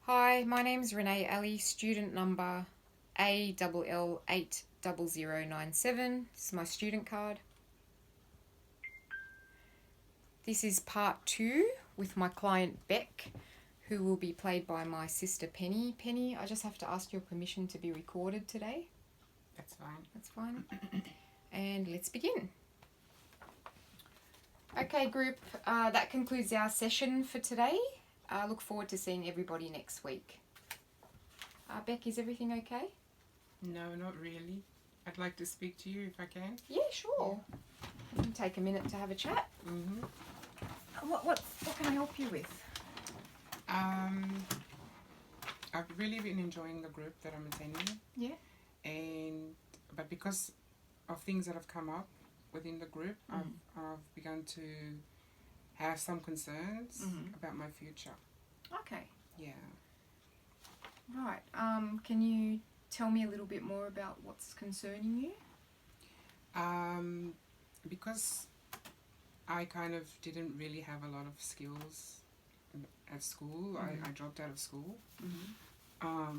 Hi, my name's Renee Ali, student number ALL80097. This is my student card. This is part 2 with my client Beck, who will be played by my sister Penny. Penny, I just have to ask your permission to be recorded today. That's fine. That's fine. And let's begin. Okay, group, that concludes our session for today. I look forward to seeing everybody next week. Beck, is everything okay? No, not really. I'd like to speak to you if I can. Yeah, sure. We can take a minute to have a chat. Mm-hmm. What can I help you with? I've really been enjoying the group that I'm attending. Yeah. But because of things that have come up within the group, I've begun to have some concerns about my future. Okay. Yeah. Right. Can you tell me a little bit more about what's concerning you? Because I kind of didn't really have a lot of skills at school. I dropped out of school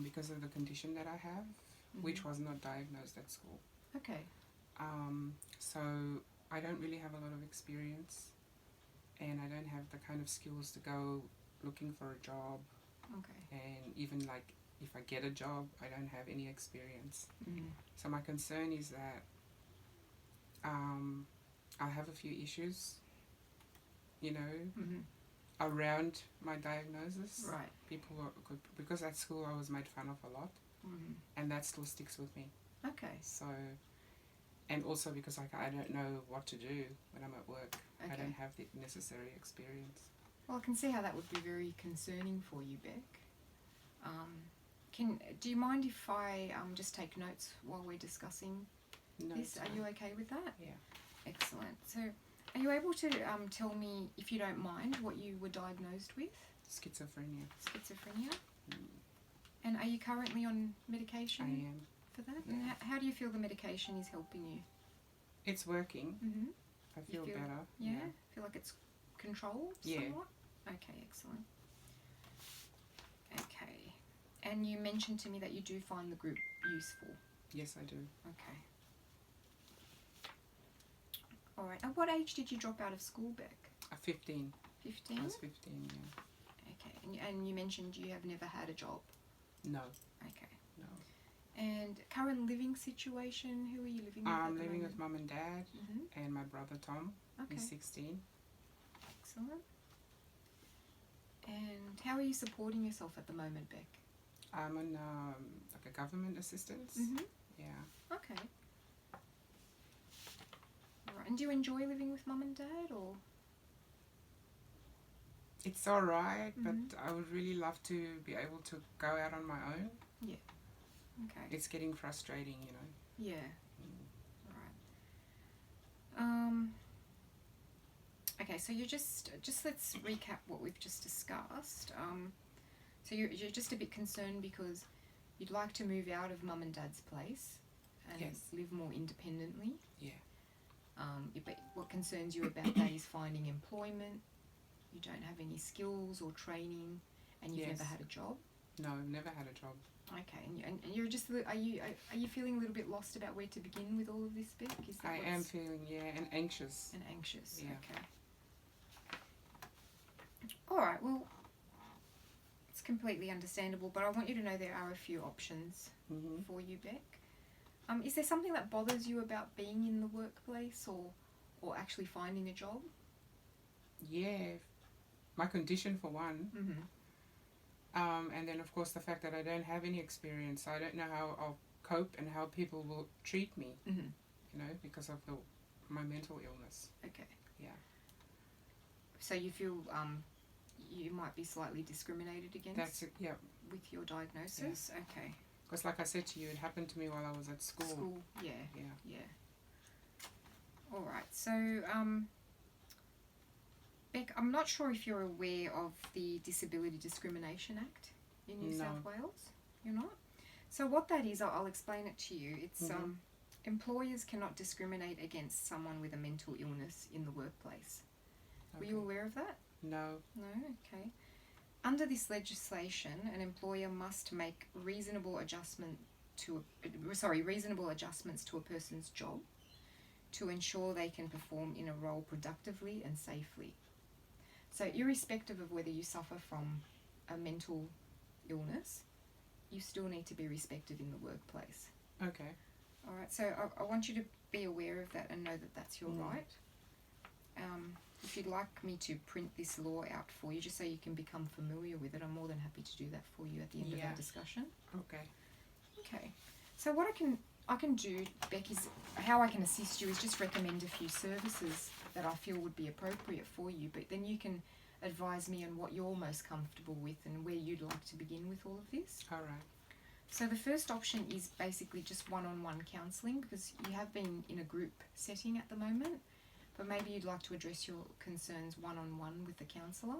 because of the condition that I have, which was not diagnosed at school. Okay. So I don't really have a lot of experience, and I don't have the kind of skills to go looking for a job. Okay. And even like if I get a job, I don't have any experience. So my concern is that I have a few issues, around my diagnosis. Right. Because at school I was made fun of a lot, and that still sticks with me. Okay. So, and also because I don't know what to do when I'm at work. Okay. I don't have the necessary experience. Well, I can see how that would be very concerning for you, Beck. Do you mind if I just take notes while we're discussing this? Are you okay with that? Yeah. Excellent. So, are you able to tell me, if you don't mind, what you were diagnosed with? Schizophrenia. Schizophrenia. And are you currently on medication? I am. For that? Yeah. And how do you feel the medication is helping you? It's working. I feel better. Yeah? Feel like it's controlled somewhat? Okay, excellent. Okay. And you mentioned to me that you do find the group useful. Yes, I do. Okay. All right. At what age did you drop out of school, Beck? 15. 15? I was 15, yeah. Okay. And you mentioned you have never had a job. No. Okay. No. And current living situation, who are you living with at the I'm living moment? with Mum and Dad and my brother Tom. Okay. He's 16. Excellent. And how are you supporting yourself at the moment, Beck? I'm on like a government assistance. Yeah. Okay. Right. And do you enjoy living with Mum and Dad, or? It's alright, but I would really love to be able to go out on my own. Yeah. Okay. It's getting frustrating, Yeah. Right. Okay, so you just let's recap what we've just discussed. So you're just a bit concerned because you'd like to move out of Mum and Dad's place and live more independently. Yeah. But what concerns you about that is finding employment. You don't have any skills or training, and you've never had a job. No, I've never had a job. Okay, and you're just are you feeling a little bit lost about where to begin with all of this, Beck? Is that I am feeling and anxious. And anxious. Yeah. Okay. All right. Well, it's completely understandable, but I want you to know there are a few options for you, Beck. Is there something that bothers you about being in the workplace or actually finding a job? Yeah, my condition for one. And then of course the fact that I don't have any experience, so I don't know how I'll cope and how people will treat me. Because of my mental illness. Okay. Yeah. So you feel you might be slightly discriminated against. That's it. Yeah. With your diagnosis. Yeah. Okay. Because like I said to you, it happened to me while I was at school. School. Yeah. Yeah. Yeah. All right. So Beck, I'm not sure if you're aware of the Disability Discrimination Act in New South Wales. You're not? So what that is, I'll explain it to you. It's employers cannot discriminate against someone with a mental illness in the workplace. Okay. Were you aware of that? No. No? Okay. under this legislation, an employer must make reasonable adjustments to a person's job to ensure they can perform in a role productively and safely. So irrespective of whether you suffer from a mental illness, you still need to be respected in the workplace. Okay. All right, so I want you to be aware of that and know that that's your right. If you'd like me to print this law out for you, just so you can become familiar with it, I'm more than happy to do that for you at the end of our discussion. Okay. Okay. So what I can do, Beck, is how I can assist you is just recommend a few services that I feel would be appropriate for you, but then you can advise me on what you're most comfortable with and where you'd like to begin with all of this. All right. So the first option is basically just one-on-one counselling, because you have been in a group setting at the moment, but maybe you'd like to address your concerns one-on-one with the counsellor.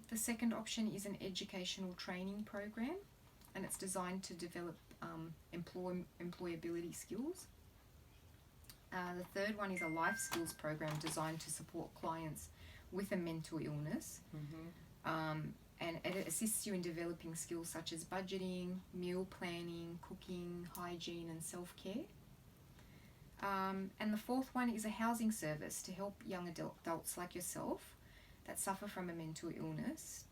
The second option is an educational training program, and it's designed to develop employability skills. The third one is a life skills program designed to support clients with a mental illness. And it assists you in developing skills such as budgeting, meal planning, cooking, hygiene and self-care. And the fourth one is a housing service to help young adults like yourself that suffer from a mental illness,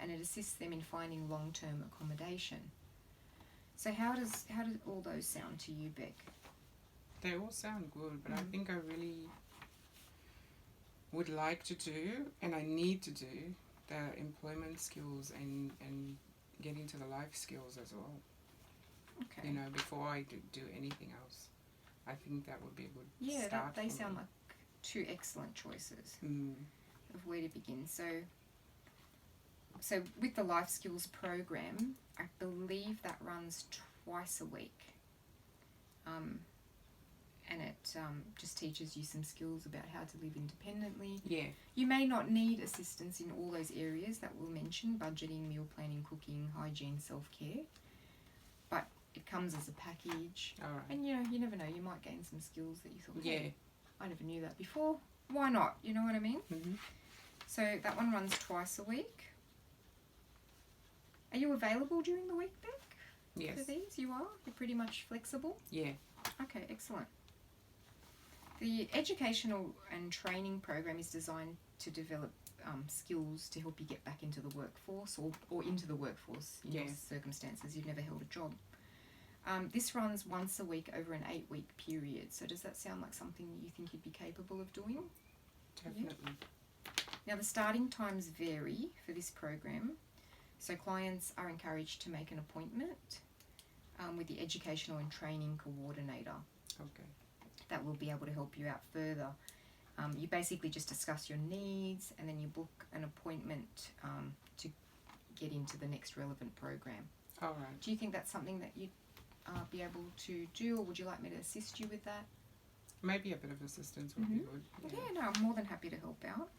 and it assists them in finding long-term accommodation. So how do all those sound to you, Beck? They all sound good, but I think I really would like to do, and I need to do, the employment skills and get into the life skills as well. Okay. You know, before I do anything else. I think that would be a good start. They sound like two excellent choices of where to begin. So with the life skills program, I believe that runs twice a week. And it just teaches you some skills about how to live independently. Yeah. You may not need assistance in all those areas that we'll mention: budgeting, meal planning, cooking, hygiene, self-care. But it comes as a package. All right. And you never know, you might gain some skills that you thought, hey, I never knew that before. Why not? You know what I mean? So that one runs twice a week. Are you available during the week, Beck? Yes. For these? You are? You're pretty much flexible? Yeah. Okay, excellent. The educational and training program is designed to develop skills to help you get back into the workforce or into the workforce in your circumstances. You've never held a job. This runs once a week over an 8-week period. So does that sound like something you think you'd be capable of doing? Definitely. Yeah. Now the starting times vary for this program. So clients are encouraged to make an appointment with the educational and training coordinator. Okay. That will be able to help you out further. You basically just discuss your needs and then you book an appointment to get into the next relevant program. All right. Do you think that's something that you'd be able to do, or would you like me to assist you with that? Maybe a bit of assistance would be good. Yeah, no, I'm more than happy to help out.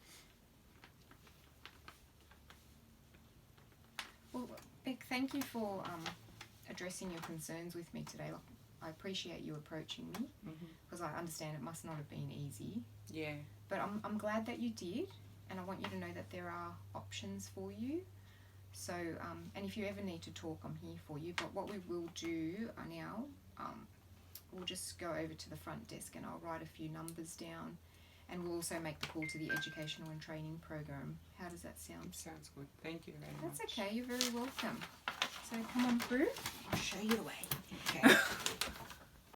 Well, Beck, thank you for addressing your concerns with me today. I appreciate you approaching me, because I understand it must not have been easy. Yeah. But I'm glad that you did, and I want you to know that there are options for you. So, and if you ever need to talk, I'm here for you. But what we will do now, we'll just go over to the front desk and I'll write a few numbers down, and we'll also make the call to the educational and training program. How does that sound? Sounds good. Thank you very much. That's okay. You're very welcome. So come on through. I'll show you the way.